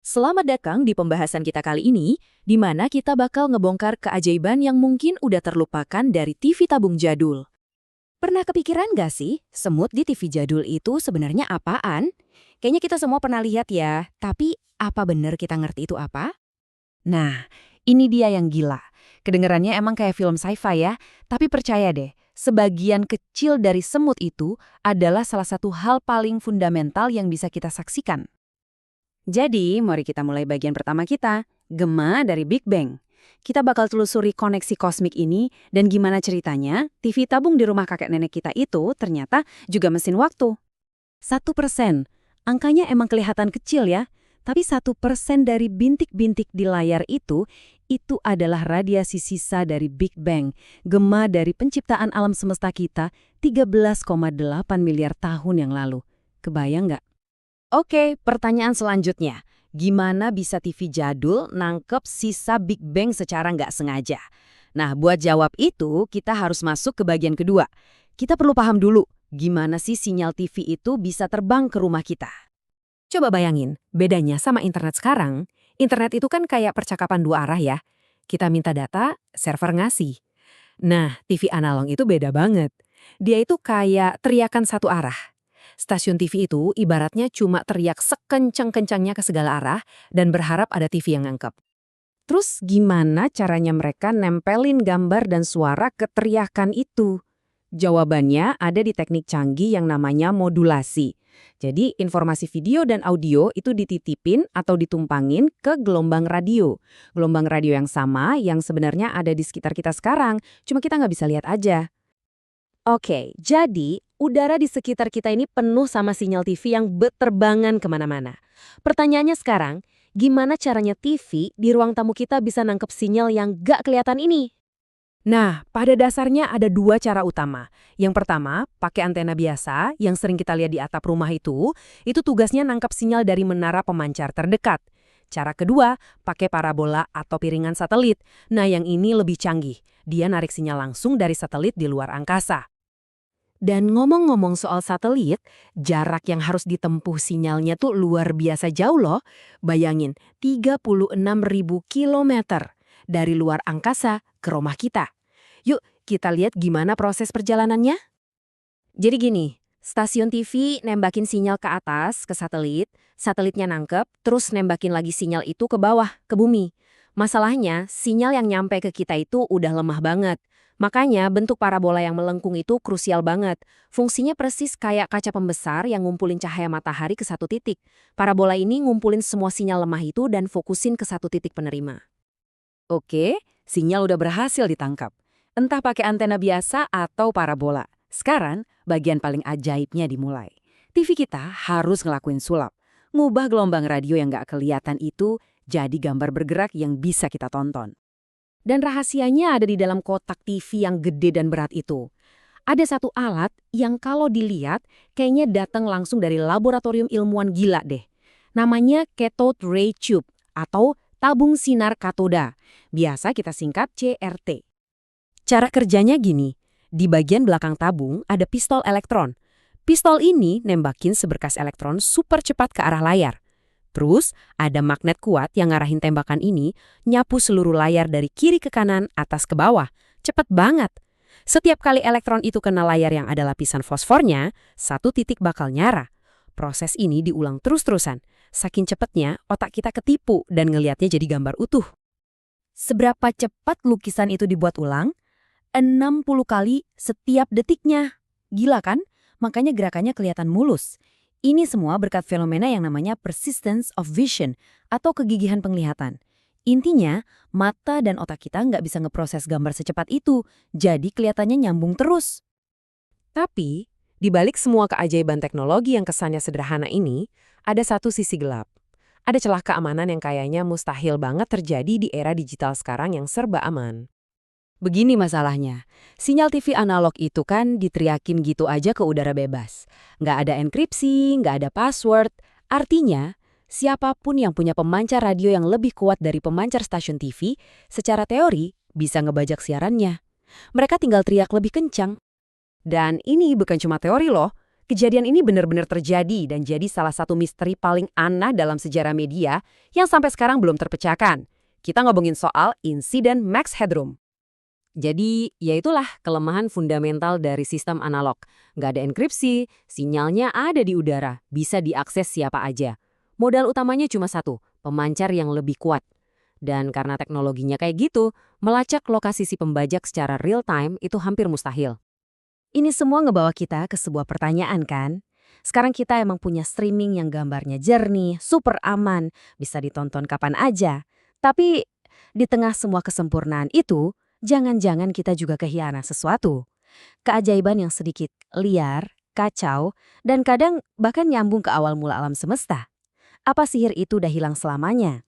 Selamat datang di pembahasan kita kali ini, di mana kita bakal ngebongkar keajaiban yang mungkin udah terlupakan dari TV tabung jadul. Pernah kepikiran gak sih, semut di TV jadul itu sebenarnya apaan? Kayaknya kita semua pernah lihat ya, tapi apa bener kita ngerti itu apa? Nah, ini dia yang gila. Kedengarannya emang kayak film sci-fi ya, tapi percaya deh, sebagian kecil dari semut itu adalah salah satu hal paling fundamental yang bisa kita saksikan. Jadi, mari kita mulai bagian pertama kita, Gema dari Big Bang. Kita bakal telusuri koneksi kosmik ini dan gimana ceritanya TV tabung di rumah kakek nenek kita itu ternyata juga mesin waktu. 1%. Angkanya emang kelihatan kecil ya, tapi 1% dari bintik-bintik di layar itu adalah radiasi sisa dari Big Bang, gema dari penciptaan alam semesta kita 13,8 miliar tahun yang lalu. Kebayang nggak? Oke, pertanyaan selanjutnya. Gimana bisa TV jadul nangkep sisa Big Bang secara nggak sengaja? Nah, buat jawab itu, kita harus masuk ke bagian kedua. Kita perlu paham dulu, gimana sih sinyal TV itu bisa terbang ke rumah kita? Coba bayangin, bedanya sama internet sekarang, internet itu kan kayak percakapan dua arah ya. Kita minta data, server ngasih. Nah, TV analog itu beda banget. Dia itu kayak teriakan satu arah. Stasiun TV itu ibaratnya cuma teriak sekencang-kencangnya ke segala arah dan berharap ada TV yang ngangkep. Terus gimana caranya mereka nempelin gambar dan suara ke teriakan itu? Jawabannya ada di teknik canggih yang namanya modulasi. Jadi informasi video dan audio itu dititipin atau ditumpangin ke gelombang radio. Gelombang radio yang sama yang sebenarnya ada di sekitar kita sekarang, cuma kita nggak bisa lihat aja. Oke, jadi udara di sekitar kita ini penuh sama sinyal TV yang berterbangan kemana-mana. Pertanyaannya sekarang, gimana caranya TV di ruang tamu kita bisa nangkep sinyal yang gak kelihatan ini? Nah, pada dasarnya ada dua cara utama. Yang pertama, pakai antena biasa yang sering kita lihat di atap rumah itu tugasnya nangkap sinyal dari menara pemancar terdekat. Cara kedua, pakai parabola atau piringan satelit. Nah, yang ini lebih canggih. Dia narik sinyal langsung dari satelit di luar angkasa. Dan ngomong-ngomong soal satelit, jarak yang harus ditempuh sinyalnya tuh luar biasa jauh loh. Bayangin, 36.000 kilometer dari luar angkasa ke rumah kita. Yuk, kita lihat gimana proses perjalanannya. Jadi gini, stasiun TV nembakin sinyal ke atas, ke satelit, satelitnya nangkep, terus nembakin lagi sinyal itu ke bawah, ke bumi. Masalahnya, sinyal yang nyampe ke kita itu udah lemah banget. Makanya bentuk parabola yang melengkung itu krusial banget. Fungsinya persis kayak kaca pembesar yang ngumpulin cahaya matahari ke satu titik. Parabola ini ngumpulin semua sinyal lemah itu dan fokusin ke satu titik penerima. Oke, sinyal udah berhasil ditangkap. Entah pakai antena biasa atau parabola. Sekarang, bagian paling ajaibnya dimulai. TV kita harus ngelakuin sulap. Ngubah gelombang radio yang nggak kelihatan itu jadi gambar bergerak yang bisa kita tonton. Dan rahasianya ada di dalam kotak TV yang gede dan berat itu. Ada satu alat yang kalau dilihat kayaknya datang langsung dari laboratorium ilmuwan gila deh. Namanya Cathode Ray Tube atau tabung sinar katoda. Biasa kita singkat CRT. Cara kerjanya gini, di bagian belakang tabung ada pistol elektron. Pistol ini nembakin seberkas elektron super cepat ke arah layar. Terus ada magnet kuat yang ngarahin tembakan ini nyapu seluruh layar dari kiri ke kanan, atas ke bawah. Cepet banget. Setiap kali elektron itu kena layar yang ada lapisan fosfornya, satu titik bakal nyala. Proses ini diulang terus-terusan. Saking cepetnya, otak kita ketipu dan ngelihatnya jadi gambar utuh. Seberapa cepat lukisan itu dibuat ulang? 60 kali setiap detiknya. Gila kan? Makanya gerakannya kelihatan mulus. Ini semua berkat fenomena yang namanya persistence of vision atau kegigihan penglihatan. Intinya, mata dan otak kita nggak bisa ngeproses gambar secepat itu, jadi kelihatannya nyambung terus. Tapi, di balik semua keajaiban teknologi yang kesannya sederhana ini, ada satu sisi gelap. Ada celah keamanan yang kayaknya mustahil banget terjadi di era digital sekarang yang serba aman. Begini masalahnya, sinyal TV analog itu kan diteriakin gitu aja ke udara bebas. Nggak ada enkripsi, nggak ada password. Artinya, siapapun yang punya pemancar radio yang lebih kuat dari pemancar stasiun TV, secara teori bisa ngebajak siarannya. Mereka tinggal teriak lebih kencang. Dan ini bukan cuma teori loh. Kejadian ini benar-benar terjadi dan jadi salah satu misteri paling aneh dalam sejarah media yang sampai sekarang belum terpecahkan. Kita ngomongin soal insiden Max Headroom. Jadi, ya itulah kelemahan fundamental dari sistem analog. Nggak ada enkripsi, sinyalnya ada di udara, bisa diakses siapa aja. Modal utamanya cuma satu, pemancar yang lebih kuat. Dan karena teknologinya kayak gitu, melacak lokasi si pembajak secara real time itu hampir mustahil. Ini semua ngebawa kita ke sebuah pertanyaan kan? Sekarang kita emang punya streaming yang gambarnya jernih, super aman, bisa ditonton kapan aja. Tapi di tengah semua kesempurnaan itu, jangan-jangan kita juga kehilangan sesuatu. Keajaiban yang sedikit liar, kacau, dan kadang bahkan nyambung ke awal mula alam semesta. Apa sihir itu udah hilang selamanya?